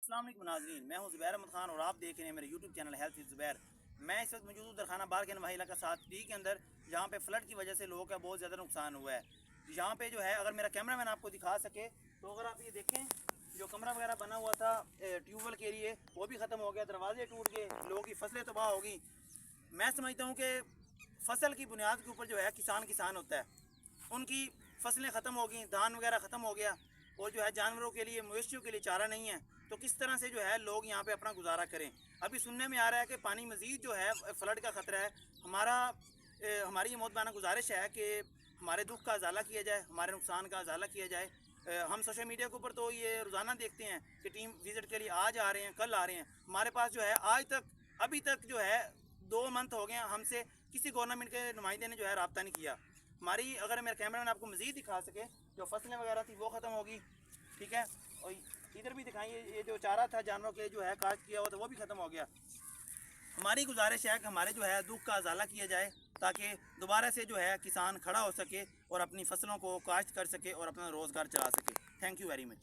السلام علیکم ناظرین، میں ہوں زبیر احمد خان اور آپ دیکھ رہے ہیں میرے یوٹیوب چینل ہیلتھ وذ زبیر۔ میں اس وقت موجود ہوں درخانہ بار کے نواحی علاقہ 7D کے اندر، جہاں پہ فلڈ کی وجہ سے لوگوں کا بہت زیادہ نقصان ہوا ہے۔ یہاں پہ جو ہے اگر میرا کیمرہ مین آپ کو دکھا سکے تو اگر آپ یہ دیکھیں جو کمرہ وغیرہ بنا ہوا تھا ٹیوب ویل کے لیے وہ بھی ختم ہو گیا، دروازے ٹوٹ گئے، لوگوں کی فصلیں تباہ ہو گئیں۔ میں سمجھتا ہوں کہ فصل کی بنیاد کے اوپر جو ہے کسان ہوتا ہے، ان کی فصلیں ختم ہو گئیں، دھان وغیرہ ختم ہو گیا اور جو ہے جانوروں کے لیے مویشیوں کے لیے چارہ نہیں ہے، تو کس طرح سے جو ہے لوگ یہاں پہ اپنا گزارا کریں۔ ابھی سننے میں آ رہا ہے کہ پانی مزید جو ہے فلڈ کا خطرہ ہے۔ ہماری یہ مودبانہ گزارش ہے کہ ہمارے دکھ کا ازالہ کیا جائے، ہمارے نقصان کا ازالہ کیا جائے۔ ہم سوشل میڈیا کے اوپر تو یہ روزانہ دیکھتے ہیں کہ ٹیم وزٹ کے لیے آج آ رہے ہیں، کل آ رہے ہیں۔ ہمارے پاس جو ہے ابھی تک جو ہے 2 منتھ ہو گئے ہیں، ہم سے کسی گورنمنٹ کے نمائندے نے جو ہے رابطہ نہیں کیا۔ ہماری اگر میرا کیمرہ مین آپ کو مزید دکھا سکے، جو فصلیں وغیرہ تھی وہ ختم ہوگی، ٹھیک ہے، اور ادھر بھی دکھائیے، یہ جو چارہ تھا جانوروں کے جو ہے کاشت کیا ہوا تھا وہ بھی ختم ہو گیا۔ ہماری گزارش ہے کہ ہمارے جو ہے دکھ کا ازالہ کیا جائے تاکہ دوبارہ سے جو ہے کسان کھڑا ہو سکے اور اپنی فصلوں کو کاشت کر سکے اور اپنا روزگار چلا سکے۔ Thank you very much.